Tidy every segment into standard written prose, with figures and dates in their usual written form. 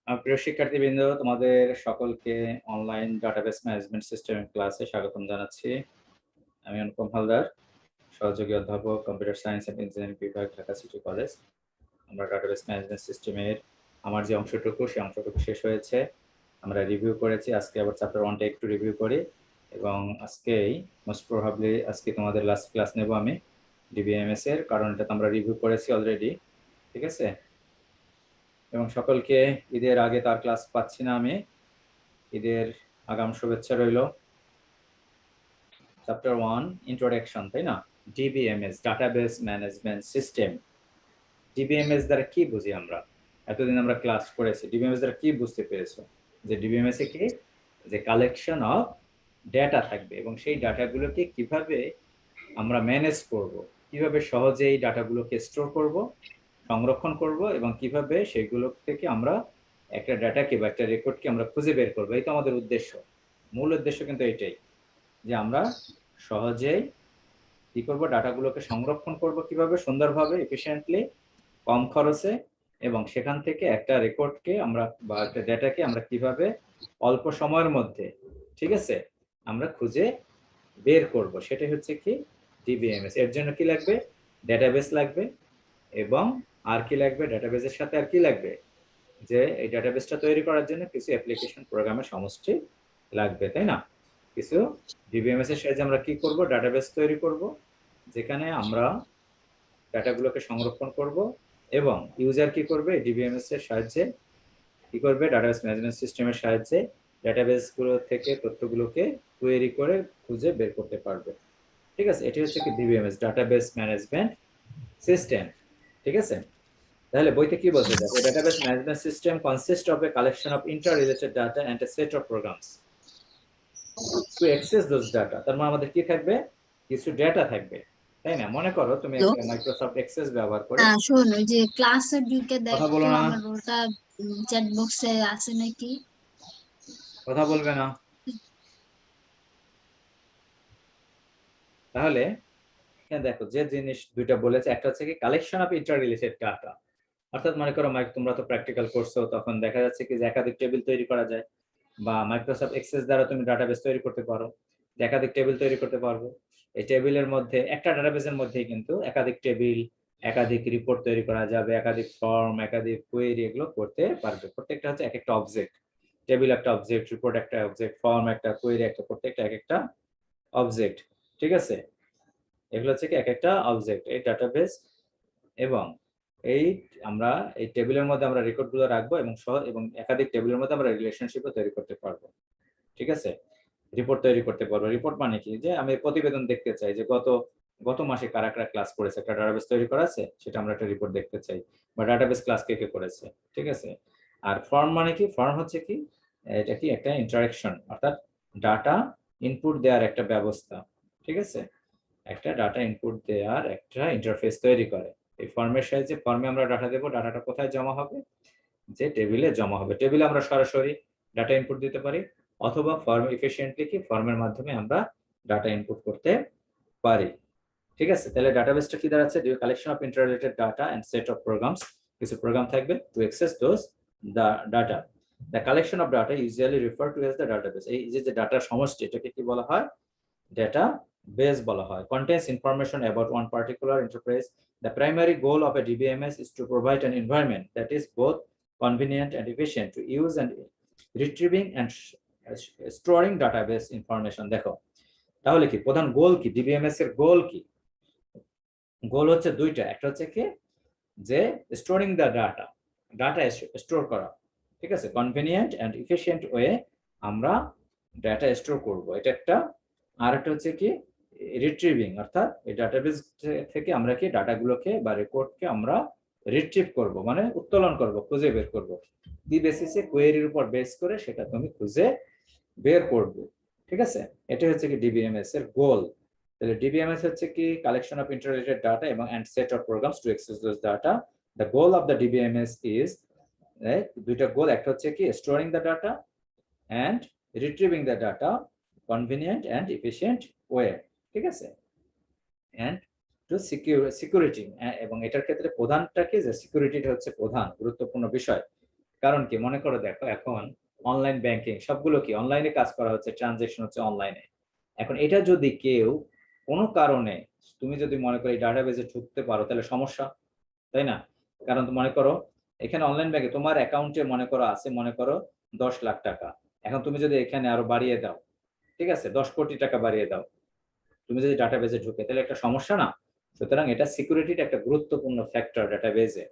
প্রিয় শিক্ষার্থীবৃন্দ, তোমাদের সকলকে অনলাইন ডাটাবেস ম্যানেজমেন্ট সিস্টেম ক্লাসে স্বাগতম জানাচ্ছি। আমি অনুপম হালদার, সহযোগী অধ্যাপক, কম্পিউটার সায়েন্স অ্যান্ড ইঞ্জিনিয়ারিং বিভাগ, ঢাকা সিটি কলেজ। আমরা ডাটাবেস ম্যানেজমেন্ট সিস্টেমের আমার যে অংশটুকু, সেই অংশটুকু শেষ হয়েছে, আমরা রিভিউ করেছি। আজকে আবার চ্যাপ্টার 1টা একটু রিভিউ করি এবং আজকেই মোস্ট প্রবাবলি আজকে তোমাদের লাস্ট ক্লাস নেব আমি ডিবিএমএস এর, কারণ এটা তো আমরা রিভিউ করেছি অলরেডি। ঠিক আছে, এবং সকলকে ঈদের আগে তার ক্লাস পাচ্ছি না আমি। ঈদের আগাম শুভেচ্ছা রইল। চ্যাপ্টার 1 ইন্ট্রোডাকশন, তাই না? DBMS, database management system. DBMS দ্বারা কি বুঝি আমরা? এতদিন আমরা ক্লাস করেছি, ডিবিএমএস দ্বারা কি বুঝতে পেরেছো? যে ডিবিএমএস এ কি, যে কালেকশন অফ ডেটা থাকবে এবং সেই ডাটাগুলোকে কিভাবে আমরা ম্যানেজ করব, কিভাবে সহজে এই ডাটাগুলোকে স্টোর করব, সংরক্ষণ করব এবং কিভাবে সেগুলো থেকে আমরা একটা ডাটাকে বা একটা রেকর্ডকে আমরা খুঁজে বের করবো। এই তো আমাদের উদ্দেশ্য, মূল উদ্দেশ্য কিন্তু এটাই, যে আমরা সহজেই কি করব, ডাটাগুলোকে সংরক্ষণ করব কিভাবে, সুন্দরভাবে, এফিশিয়েন্টলি, কম খরচে, এবং সেখান থেকে একটা রেকর্ডকে আমরা বা একটা ডেটাকে আমরা কিভাবে অল্প সময়ের মধ্যে, ঠিক আছে, আমরা খুঁজে বের করব। সেটাই হচ্ছে কি ডিবিএমএস। এর জন্য কি লাগবে? ডেটাবেস লাগবে, এবং আর কি লাগবে? ডেটাবেসের সাথে আর কি লাগবে? যে এই ডেটাবেসটা তৈরি করার জন্য কিছু অ্যাপ্লিকেশন প্রোগ্রামের সমষ্টি লাগবে, তাই না? কিছু ডিবিএমএস এর সাহায্যে আমরা কি করব? ডাটাবেস তৈরি করব, যেখানে আমরা ডাটাগুলোকে সংরক্ষণ করব এবং ইউজার কি করবে? ডিবিএমএস এর সাহায্যে কি করবে? ডাটাবেস ম্যানেজমেন্ট সিস্টেমের সাহায্যে ডাটাবেসগুলো থেকে তথ্যগুলোকে কোয়েরি করে খুঁজে বের করতে পারবে। ঠিক আছে, এটি হচ্ছে কি ডিবিএমএস, ডাটাবেস ম্যানেজমেন্ট সিস্টেম। ঠিক আছে, তাহলে বইতে কি বলছে? দেখো, database management system consist of a collection of interrelated data and a set of programs to access those data. তার মানে আমাদের কি থাকবে? কিছু ডেটা থাকবে, তাই না? মনে করো তুমি একটা মাইক্রোসফট এক্সেস ব্যবহার করে, শোন, ওই যে ক্লাসে ঢুকে কথা দেখতো বলো না, আমার ওটা চ্যাট বক্সে আছে নাকি। কথা বলবে না, তাহলে এখানে দেখো যে জিনিস দুইটা বলেছে, একটা হচ্ছে কি কালেকশন অফ ইন্টার-রিলেটেড ডাটা। অর্থাৎ মনে করো তোমরা তো প্র্যাকটিক্যাল করছো, তখন দেখা যাচ্ছে কি যে একাধিক টেবিল তৈরি করা যায়, বা মাইক্রোসফট এক্সেস দ্বারা তুমি ডাটাবেস তৈরি করতে পারো, একাধিক টেবিল তৈরি করতে পারবো। এই টেবিলের মধ্যে, একটা ডাটাবেসের মধ্যেই কিন্তু একাধিক টেবিল, একাধিক রিপোর্ট তৈরি করা যাবে, একাধিক ফর্ম, একাধিক কোয়েরি, এগুলো করতে পারবে। প্রত্যেকটা হচ্ছে এক একটা অবজেক্ট। টেবিল একটা অবজেক্ট, রিপোর্ট একটা অবজেক্ট, ফর্ম একটা, কোয়েরি একটা, প্রত্যেকটা এক একটা অবজেক্ট। ঠিক আছে, এগুলো হচ্ছে কি এক একটা অবজেক্ট এই ডাটাবেস। এবং এই আমরা এই টেবিলের মধ্যে আমরা রেকর্ডগুলো রাখবো এবং একাধিক টেবিলের মধ্যে আমরা রিলেশনশিপও তৈরি করতে পারবো। ঠিক আছে, রিপোর্ট তৈরি করতে পারবো। রিপোর্ট মানে কি? যে আমি প্রতিবেদন দেখতে চাই যে গত গত মাসে কারা কারা ক্লাস করেছে, একটা ডাটাবেস তৈরি করা আছে, সেটা আমরা একটা রিপোর্ট দেখতে চাই, বা ডাটাবেস ক্লাস কে কে করেছে। ঠিক আছে, আর ফর্ম মানে কি? ফর্ম হচ্ছে কি, এটা কি একটা ইন্টারাকশন, অর্থাৎ ডাটা ইনপুট দেওয়ার একটা ব্যবস্থা। ঠিক আছে, একটা ডাটা ইনপুট দেওয়ার একটা ইন্টারফেস তৈরি করে। এই ফর্মের সাহায্যে, ফর্মে আমরা ডাটা দেবো, ডাটাটা কোথায় জমা হবে? যে টেবিলে জমা হবে। টেবিলে আমরা সরাসরি ডাটা ইনপুট দিতে পারি, অথবা ফর্ম এফিশিয়েন্টলি কি ফর্মের মাধ্যমে আমরা ডাটা ইনপুট করতে পারি। ঠিক আছে, তাহলে ডাটাবেসটা কি দাঁড়াচ্ছে? Collection of interrelated data and set of programs. কিছু প্রোগ্রাম থাকবে to access those data. The collection of data usually refer to as the database. এই যে ডাটার সমষ্টি, এটাকে কি বলা হয়? ডেটা বেস বলা হয়। Contains information about one particular enterprise. The primary goal of a DBMS is to provide an environment that is both convenient and efficient to use and retrieving and storing database information. দেখো, তাহলে কি প্রধান গোল কি? DBMS এর গোল কি? গোল হচ্ছে দুইটা। একটা হচ্ছে কি, যে storing the data, data store করা। ঠিক আছে, কনভেনিয়েন্ট অ্যান্ড এফিশিয়েন্ট ওয়ে আমরা ডাটা স্টোর করব, এটা একটা। আর একটা হচ্ছে কি, রিট্রিভিং, অর্থাৎ এই ডাটাবেস থেকে আমরা কি ডাটাগুলোকে বা রেকর্ডকে আমরা রিট্রিভ করব, মানে উত্তোলন করব, খুঁজে বের করব। কি বেসিসে? কোয়েরির উপর বেস করে সেটা তুমি খুঁজে বের করবে। ঠিক আছে, এটা হচ্ছে কি ডিবিএমএস এর গোল। তাহলে ডিবিএমএস হচ্ছে কি কালেকশন অফ ইন্টাররিলেটেড ডাটা এবং and set of programs to access those data. The goal of the DBMS is, দুইটা গোল, একটা হচ্ছে কি storing the data and retrieving the data convenient and efficient way. ঠিক আছে, and to security, এবং এটার ক্ষেত্রে প্রধানটা কি, যে সিকিউরিটিটা হচ্ছে প্রধান গুরুত্বপূর্ণ বিষয়। কারণ কি মনে করো দেখো এখন অনলাইন ব্যাংকিং সবগুলো কি অনলাইনে কাজ করা হচ্ছে, ট্রানজেকশন হচ্ছে অনলাইনে। এখন এটা যদি কেউ কোনো কারণে তুমি যদি মনে করো এই ডাটাবেজে ঢুকতে পারো তাহলে সমস্যা, তাই না? কারণ মনে করো এখানে অনলাইন ব্যাংকে তোমার অ্যাকাউন্টে মনে করো আছে মনে করো 10 লাখ টাকা। এখন তুমি যদি এখানে আরো বাড়িয়ে দাও, ঠিক আছে, 10 কোটি টাকা বাড়িয়ে দাও, তুমি যদি ডাটাবেজে ঢুকে তাহলে একটা সমস্যা না? সুতরাং এটা সিকিউরিটির একটা গুরুত্বপূর্ণ ফ্যাক্টর ডাটাবেজে,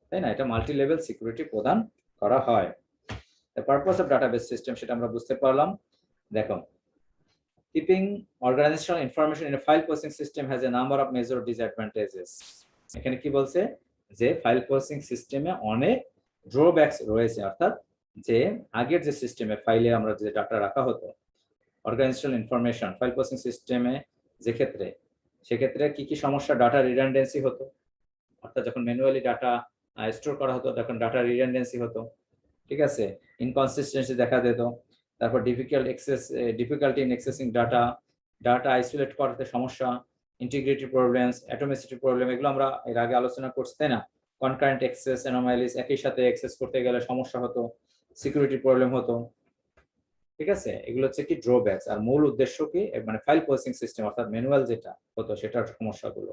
তাই না? এটা মাল্টি লেভেল সিকিউরিটি প্রদান করা হয়। The purpose of database system সেটা আমরা বুঝতে পারলাম। দেখো, keeping organizational information in a file processing system has a number of major disadvantages. এখানে কি বলছে যে ফাইল প্রসেসিং সিস্টেমে অনেক ড্রব্যাকস রয়েছে, অর্থাৎ যে আগের যে সিস্টেমে ফাইলে আমরা যে ডাটা রাখা হতো অর্গানাইজেশনাল ইনফরমেশন ফাইল প্রসেসিং সিস্টেমে, যে ক্ষেত্রে সেক্ষেত্রে কি কি সমস্যা? ডাটা রিডান্ডেন্সি হতো, অর্থাৎ যখন ম্যানুয়ালি ডাটা স্টোর করা হতো তখন ডাটা রিডান্ডেন্সি হতো, ঠিক আছে, ইনকনসিস্টেন্সি দেখা দিত। তারপর difficulty in accessing data, data isolate করতে সমস্যা, ইন্টিগ্রিটি প্রবলেমস, অ্যাটোমিসিটি প্রবলেম, এগুলো আমরা এর আগে আলোচনা করছি, তাই না? কনকারেন্ট অ্যাক্সেস, অ্যানোমালিস, একই সাথে অ্যাক্সেস করতে গেলে সমস্যা হতো, সিকিউরিটি প্রবলেম হতো, ঠিক আছে। এগুলো হচ্ছে কি ড্রব্যাকস। আর মূল উদ্দেশ্য কি, মানে ফাইল প্রসেসিং সিস্টেম অর্থাৎ ম্যানুয়াল যেটা হতো সেটার সমস্যাগুলো।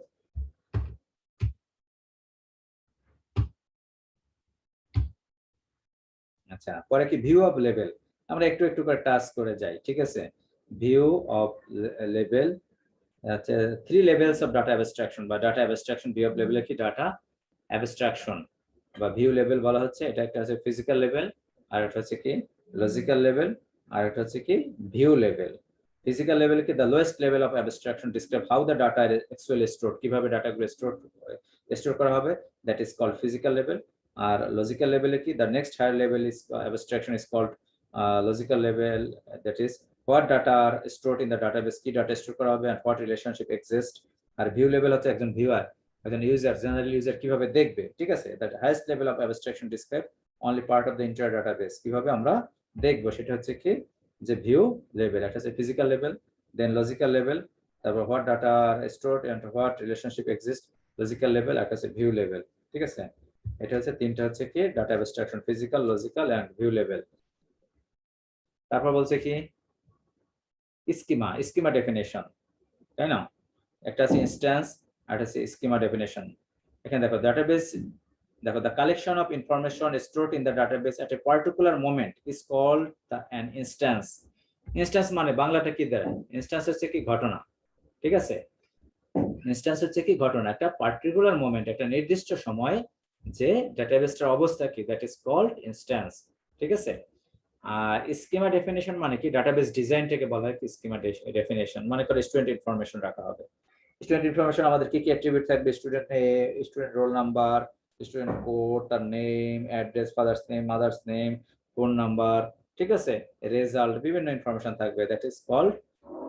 আচ্ছা, পরে কি ভিউ অফ লেভেল, আমরা একটু একটু করে টাচ করে যাই, ঠিক আছে। ভিউ অফ লেভেল, আচ্ছা, 3 লেভেলস অফ ডাটা অ্যাবস্ট্রাকশন বা ডাটা অ্যাবস্ট্রাকশন। ভিউ অফ লেভেলে কি ডাটা অ্যাবস্ট্রাকশন বা ভিউ লেভেল বলা হচ্ছে। এটা একটা হচ্ছে ফিজিক্যাল লেভেল, আর এটা হচ্ছে কি লজিক্যাল লেভেল, আর এটা হচ্ছে কি ভিউ লেভেল। ফিজিক্যাল লেভেলে কি the lowest level of abstraction describe how the data is actually stored, কিভাবে ডাটাগুলো স্টোর করা হবে, that is called physical level. আর লজিক্যাল লেভেলে কি the next higher level is abstraction is called logical level, that is what data are stored in the database, কি data store করা হবে, and what relationship exist। আর view level হচ্ছে একজন viewer, একজন ইউজার, জেনারেল ইউজার কিভাবে দেখবে, ঠিক আছে। That highest level of abstraction describe only part of the entire database, কিভাবে আমরা দেখবো সেটা হচ্ছে কি যে ভিউ লেভেল। একটা হচ্ছে physical level, then logical level, তারপর what data are stored and what relationship exist, logical level, একটা হচ্ছে ভিউ লেভেল, ঠিক আছে। এটা হচ্ছে তিনটা হচ্ছে কি data abstraction, physical, logical and view level. তারপর বলছে কি স্কিমা ডেফিনেশন, তাই না? একটা আছে ইনস্ট্যান্স আর একটা আছে স্কিমা ডেফিনেশন। এখানে দেখো ডাটাবেস, দেখো the collection of information stored in the database at a particular moment is called an instance. Instance মানে বাংলাটা কি দাঁড়ায়? ইনস্ট্যান্স হচ্ছে কি ঘটনা, ঠিক আছে। ইনস্ট্যান্স হচ্ছে কি ঘটনা, একটা পার্টিকুলার মোমেন্ট, একটা নির্দিষ্ট সময় যে ডাটাবেসটার অবস্থা কি, দ্যাট ইজ কল্ড ইনস্ট্যান্স, ঠিক আছে। আর স্কিমা ডেফিনেশন মানে কি ডাটাবেস ডিজাইন থেকে বলা হয় স্কিমা ডেফিনেশন। মনে করো স্টুডেন্ট ইনফরমেশন রাখা হবে, স্টুডেন্ট ইনফরমেশন আমাদের কি কি অ্যাট্রিবিউট থাকবে? Student student roll number, student code, তার name, address, father's name, mother's name, phone number, ঠিক আছে, রেজাল্ট, বিভিন্ন ইনফরমেশন থাকবে, দ্যাট ইজ কল্ড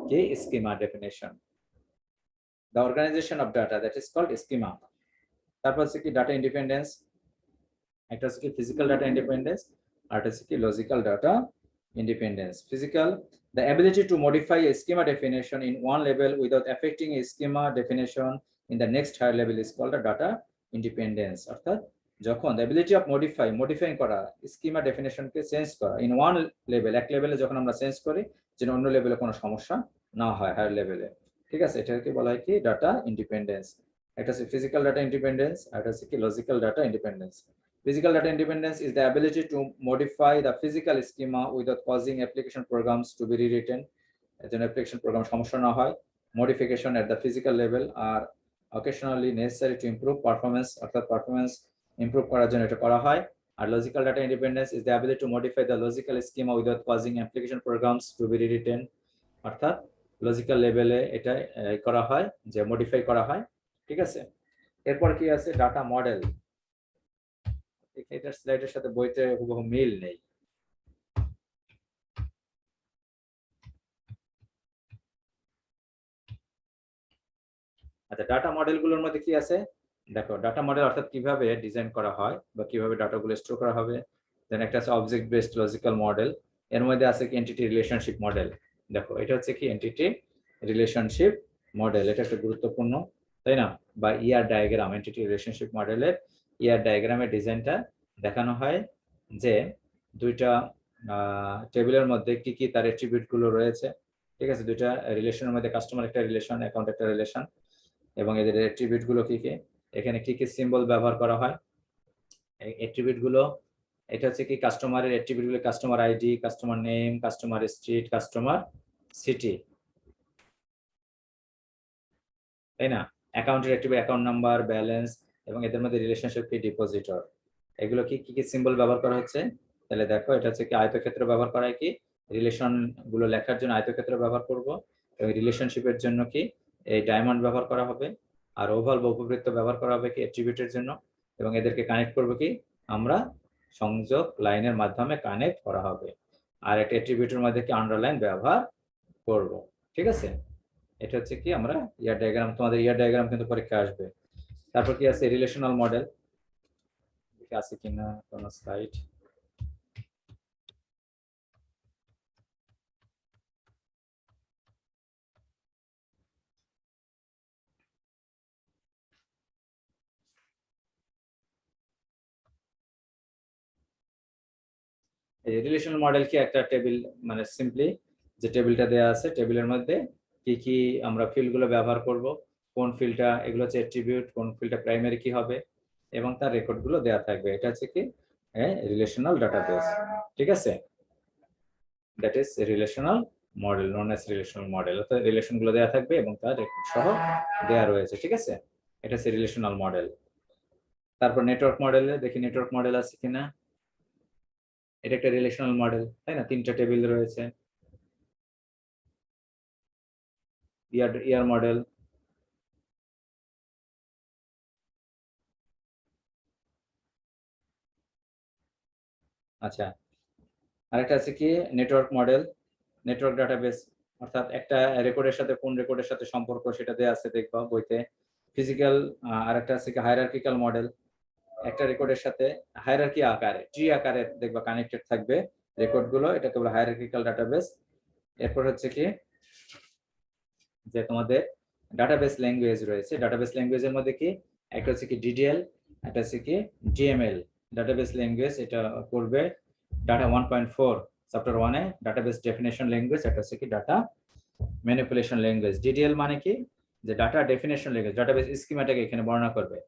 কি schema definition. The organization of data, that is called schema. তারপর হচ্ছে কি ডাটা ইন্ডিপেন্ডেন্স, একটা হচ্ছে কি ফিজিক্যাল ডাটা ইন্ডিপেন্ডেন্স, আর একটা হচ্ছে কি logical data independence. Physical, the ability to modify a schema definition in one level without affecting a schema definition in the next higher level is called a data independence. অর্থাৎ যখন the ability of modifying করা schema definition কে change করা in one level, এক লেভেলে যখন আমরা change করি যেন অন্য লেভেলে কোনো সমস্যা না হয় হায়ার লেভেলে, ঠিক আছে, এটাকে বলা হয় কি ডাটা ইন্ডিপেন্ডেন্স। একটা হচ্ছে ফিজিক্যাল ডাটা ইন্ডিপেন্ডেন্স, আর একটা হচ্ছে কি logical data independence. Physical data independence is the ability to modify the physical schema without causing application programs to be rewritten. যেন application program সমস্যা না হয়। Modification at the physical level are occasionally necessary to improve performance, অর্থাৎ performance improve করার জন্য এটা করা হয়। আর logical data independence is the ability to modify the logical schema without causing application programs to be rewritten, অর্থাৎ logical লেভেলে এটা করা হয় যে মডিফাই করা হয়, ঠিক আছে। এরপর কি আছে ডাটা মডেল, এটার স্লাইডের সাথে বইতে হুবহু মিল নেই। আচ্ছা, ডাটা মডেলগুলোর মধ্যে কি আছে দেখো। ডাটা মডেল অর্থাৎ কিভাবে ডিজাইন করা হয় বা কিভাবে ডাটাগুলো স্টোর করা হবে। দেন একটা আছে অবজেক্ট বেসড লজিক্যাল মডেল, এর মধ্যে আছে কি এন্টিটি রিলেশনশিপ মডেল। দেখো এটা হচ্ছে কি এন্টিটি রিলেশনশিপ মডেল, এটা একটা গুরুত্বপূর্ণ, তাই না? বা ইয়ার ডায়াগ্রাম, এন্টিটি রিলেশনশিপ মডেলের ইয়ার ডায়াগ্রামের ডিজাইনটা দেখানো হয় যে দুইটা টেবিলের মধ্যে কি কি তার অ্যাট্রিবিউট গুলো রয়েছে, ঠিক আছে, দুইটা রিলেশনের মধ্যে কাস্টমার একটা রিলেশন, অ্যাকাউন্ট একটা রিলেশন, এবং এদের অ্যাট্রিবিউট গুলো কি কি, এখানে কি কি সিম্বল ব্যবহার করা হয়, অ্যাট্রিবিউট গুলো, এটা হচ্ছে কি কাস্টমারের অ্যাট্রিবিউট গুলো, customer ID, customer name, customer street, customer city, তাই না? অ্যাকাউন্টের অ্যাট্রিবিউট অ্যাকাউন্ট নাম্বার, ব্যালেন্স, এবং এদের মধ্যে রিলেশনশিপ কি ডিপোজিটর, এগুলো কি কি সিম্বল ব্যবহার করা হচ্ছে। তাহলে দেখো এটা হচ্ছে কি আয়তক্ষেত্র ব্যবহার করা হয় কি রিলেশন গুলো লেখার জন্য আয়তক্ষেত্র ব্যবহার করব, এবং রিলেশনশিপের জন্য কি এই ডায়মন্ড ব্যবহার করা হবে, আর ওভাল বা উপবৃত্ত ব্যবহার করা হবে কি অ্যাট্রিবিউটের জন্য, এবং এদেরকে কানেক্ট করব কি আমরা সংযোগ লাইনের মাধ্যমে কানেক্ট করা হবে, আর একটা অ্যাট্রিবিউটের মধ্যে কি আন্ডারলাইন ব্যবহার করব, ঠিক আছে। এটা হচ্ছে কি আমরা ইয়ার ডায়াগ্রাম, তোমাদের ইয়ার ডায়াগ্রাম কিন্তু পরীক্ষা আসবে। তারপর কি আছে রিলেশনাল মডেল, আছে কিনা কোন স্লাইড, এই রিলেশনাল মডেল কি একটা টেবিল, মানে সিম্পলি যে টেবিলটা দেয়া আছে টেবিলের মধ্যে কি কি আমরা ফিল্ডগুলো ব্যবহার করব, কোন ফিল্ডটা, এগুলো হচ্ছে অ্যাট্রিবিউট, কোন ফিল্ডটা প্রাইমারি কি হবে, এবং তার রেকর্ডগুলো দেয়া থাকবে, এটা হচ্ছে কি রিলেশনাল ডাটাবেস, ঠিক আছে। That is relational model, known as relational model, অর্থাৎ রিলেশনগুলো দেয়া থাকবে এবং তার রেকর্ড সহ দেয়া রয়েছে, ঠিক আছে। এটা হচ্ছে রিলেশনাল মডেল। তারপর নেটওয়ার্ক মডেলে দেখি নেটওয়ার্ক মডেল আছে কিনা, এটা একটা রিলেশনাল মডেল, তাই না, তিনটা টেবিল রয়েছে, ইয়ার মডেল, আচ্ছা, আরেকটা আছে কি নেটওয়ার্ক মডেল, নেটওয়ার্ক ডাটাবেস, অর্থাৎ একটা রেকর্ডের সাথে কোন রেকর্ডের সাথে সম্পর্ক সেটা দেয়া আছে দেখবা বইতে, ফিজিক্যাল, আরেকটা আছে কি হায়ারার্কিক্যাল মডেল, একটা রেকর্ডের সাথে হায়ারার্কি আকারে ট্রি আকারে দেখবা কানেক্টেড থাকবে রেকর্ড গুলো, এটাকে বলে হায়ারার্কিক্যাল ডাটাবেস। এরপর হচ্ছে কি যে তোমাদের ডাটাবেস ল্যাঙ্গুয়েজ রয়েছে, ডাটাবেস ল্যাঙ্গুয়েজের মধ্যে কি একটা হচ্ছে কি ডিডিএল, একটা হচ্ছে কি ডিএমএল ডাটাবেস ল্যাঙ্গুয়েজ, এটা করবে ডাটা 1.4 চ্যাপ্টার 1 এ ডাটাবেস ডেফিনেশন ল্যাঙ্গুয়েজ, এটা হচ্ছে কি ডাটা ম্যানিপুলেশন ল্যাঙ্গুয়েজ। ডিডিএল মানে কি যে ডাটা ডেফিনেশন ল্যাঙ্গুয়েজ, ডাটাবেস স্কিমাটাকে এখানে বর্ণনা করবে,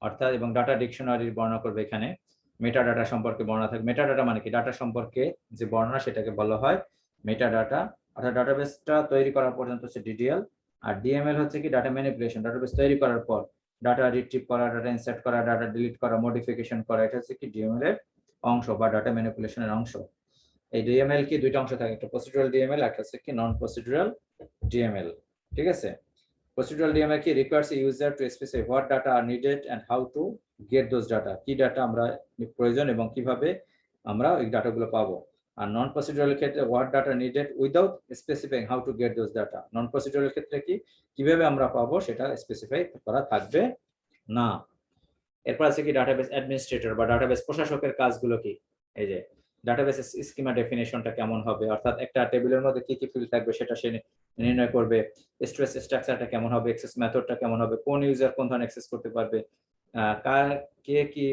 অর্থাৎ এবং ডাটা ডিকশনারির বর্ণনা করবে, এখানে মেটা ডাটা সম্পর্কে বর্ণনা থাকবে। মেটা ডাটা মানে কি ডাটা সম্পর্কে যে বর্ণনা সেটাকে বলা হয় মেটা ডাটা, অর্থাৎ ডাটাবেসটা তৈরি করার পর্যন্ত হচ্ছে ডিডিএল, আর ডিএমএল হচ্ছে কি ডাটা ম্যানিপুলেশন, ডাটাবেস তৈরি করার পর ডাটা রিট্রিভ করা, ডাটা ইনসার্ট করা, ডাটা ডিলিট করা, মডিফিকেশন করা, এটা হচ্ছে কি ডিএমএল এর অংশ বা ডাটা ম্যানিপুলেশনের অংশ। এই ডিএমএল কি দুইটা অংশ থাকে, একটা প্রসিডিউরাল ডিএমএল, একটা হচ্ছে কি নন প্রসিডিউরাল ডিএমএল, ঠিক আছে। Procedural DML কি requires a user to specify what data are needed and how to get those data, কি ডাটা আমরা প্রয়োজন এবং কিভাবে আমরা এই ডাটাগুলো পাবো। আর নন প্রসিডিউরাল ক্ষেত্রে what data needed without specifying how to get those data, non procedural ক্ষেত্রে কি কিভাবে আমরা পাবো সেটা স্পেসিফাই করা থাকবে না। এরপর আছে কি ডাটাবেস অ্যাডমিনিস্ট্রেটর বা ডাটাবেস প্রশাসকের কাজগুলো কি, এই যে ডাটাবেস স্কিমা ডেফিনেশনটা কেমন হবে, অর্থাৎ একটা টেবিলের মধ্যে কি কি ফিল্ড থাকবে সেটা সে নির্ণয় করবে, স্ট্রেস স্ট্রাকচারটা কেমন হবে, অ্যাক্সেস মেথডটা কেমন হবে, কোন ইউজার কোন ধরনের অ্যাক্সেস করতে পারবে, কার কে কি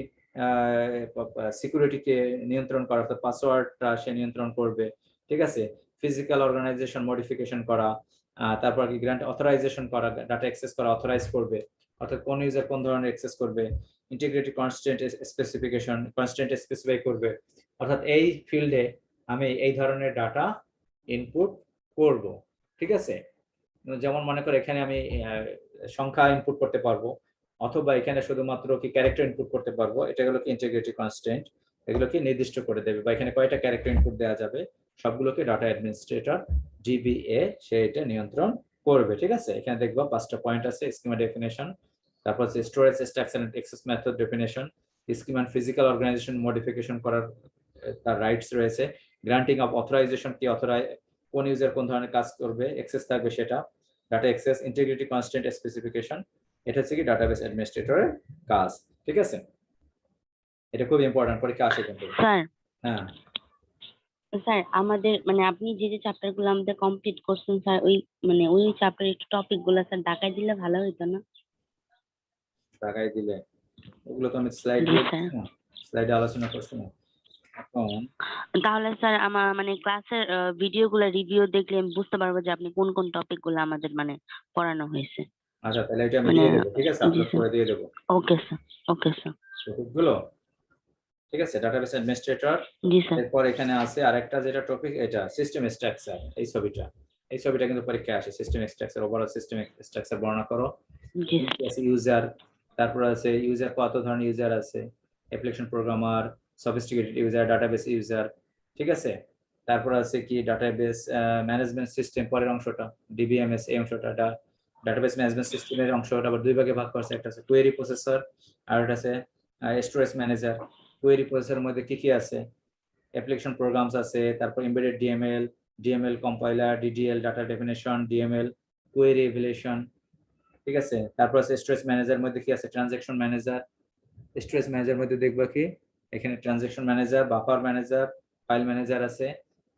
সিকিউরিটিকে নিয়ন্ত্রণ করা, অর্থাৎ পাসওয়ার্ডটা সে নিয়ন্ত্রণ করবে, ঠিক আছে। ফিজিক্যাল অর্গানাইজেশন মডিফিকেশন করা, তারপর কি গ্র্যান্ট অথরাইজেশন করা, ডাটা অ্যাক্সেস করা অথরাইজ করবে, অর্থাৎ কোন ইউজার কোন ধরনের অ্যাক্সেস করবে, integrity constant specification constant specify করবে, অর্থাৎ এই ফিল্ডে আমি এই ধরনের ডাটা ইনপুট করব, ঠিক আছে। যেমন মনে করো এখানে আমি সংখ্যা ইনপুট করতে পারবো, অথবা এখানে শুধুমাত্র কি ক্যারেক্টার ইনপুট করতে পারবো, এটা হলো কি ইন্টিগ্রিটি কনস্ট্যান্ট, এগুলো কি নির্দিষ্ট করে দেবে, বা এখানে কয়টা ক্যারেক্টার ইনপুট দেওয়া যাবে সবগুলোকে ডাটা অ্যাডমিনিস্ট্রেটর ডিবিএ সে এটা নিয়ন্ত্রণ করবে, ঠিক আছে। এখানে দেখবো 5টা পয়েন্ট আছে, স্কিমা ডেফিনেশন, তারপর হচ্ছে storage structure and access method definition, scheme and physical organisation modification করার তার রাইটস রয়েছে, গ্রান্টিং অফ অথরাইজেশন কি কোন ইউজার কোন ধরনের কাজ করবে, অ্যাক্সেস থাকবে সেটা, data access, integrity constant specification, এটা হচ্ছে কি ডাটাবেস অ্যাডমিনিস্ট্রেটরের কাজ, ঠিক আছে। এটা খুব ইম্পর্টেন্ট, পরীক্ষা আসে কিন্তু। স্যার হ্যাঁ স্যার আমাদের মানে আপনি যে যে চ্যাপ্টার গুলো আমাদের কমপ্লিট করছেন স্যার, ওই মানে ওই চ্যাপ্টার একটু টপিক গুলো স্যার ঢাকায় দিলে ভালো হতো না? টাকায় দিলে ওগুলো তো আমি স্লাইড জি দিয়ে স্যার। দিচ্ছি না, স্লাইডে আলোচনা করছি না। এখন তাহলে স্যার আমার মানে ক্লাসের ভিডিওগুলো রিভিউ দেখলে আমি বুঝতে পারবো যে আপনি কোন কোন টপিক গুলো আমাদের মানে পড়ানো হয়েছে। আচ্ছা, তাহলে এটা আমি মানে দিয়ে দেবো, ঠিক আছে, জি আপলোড স্যার। করে দিয়ে দেবো ওকে স্যার। Okay sir. টপিকগুলো, ঠিক আছে। ডাটাবেস অ্যাডমিনিস্ট্রেটর, জি স্যার। এরপর এখানে আছে আরেকটা যেটা টপিক, এটা সিস্টেম স্ট্রাকচার। এই ছবিটা কিন্তু পরীক্ষায় আসে। System structure, overall system structure বর্ণনা করো। জি আছে ইউজার, তারপর আছে ইউজার, কত ধরনের ইউজার আছে, application programmer, sophisticated user, database user, ঠিক আছে। তারপর আছে কি ডাটাবেস ম্যানেজমেন্ট সিস্টেম, পরের অংশটা ডিবিএমএস, এই অংশটা ডাটাবেস ম্যানেজমেন্ট সিস্টেমের অংশটা আবার দুই ভাগে ভাগ করছে। একটা আছে কোয়েরি প্রসেসর, আর একটা আছে স্টোরেজ ম্যানেজার। কোয়েরি প্রসেসরের মধ্যে কি কি আছে, অ্যাপ্লিকেশন প্রোগ্রামস আছে, তারপর embedded DML compiler, DDL, data definition, DML, query evaluation, ঠিক আছে। তারপর আছে স্টোরেজ ম্যানেজার মধ্যে কি আছে, ট্রানজ্যাকশন ম্যানেজার। স্টোরেজ ম্যানেজার মধ্যে দেখবা কি, এখানে transaction manager, buffer manager, file manager আছে,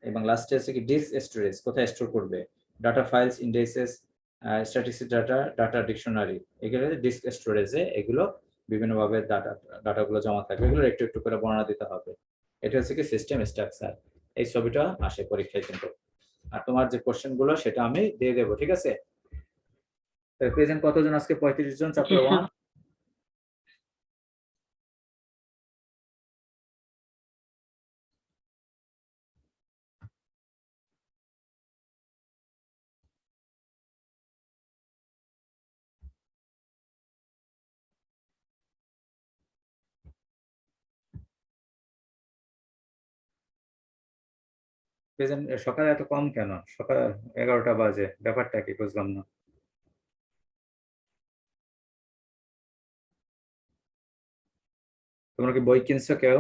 এবং লাস্টে আছে কি ডিস্ক স্টোরেজ, কোথায় স্টোর করবে, data files, indexes, statistic data dictionary, এগুলো ডিস্ক স্টোরেজে, এগুলো বিভিন্নভাবে ডাটাগুলো জমা থাকবে, এগুলো একটু একটু করে বর্ণনা দিতে হবে। এটা হচ্ছে কি সিস্টেম স্ট্রাকচার। এই ছবিটা আসে পরীক্ষায় কিন্তু। আর তোমার যে কোশ্চেন গুলো সেটা আমি দিয়ে দেবো, ঠিক আছে। প্রেজেন্ট কতজন আজকে? 35 জন, জি চ্যাপ্টার 1। স্যার। প্রেজেন্ট সকালে এত কম কেন? সকাল 11টা বাজে, ব্যাপারটা কি বুঝলাম না। তোমরা কি বই কিনছো কেউ?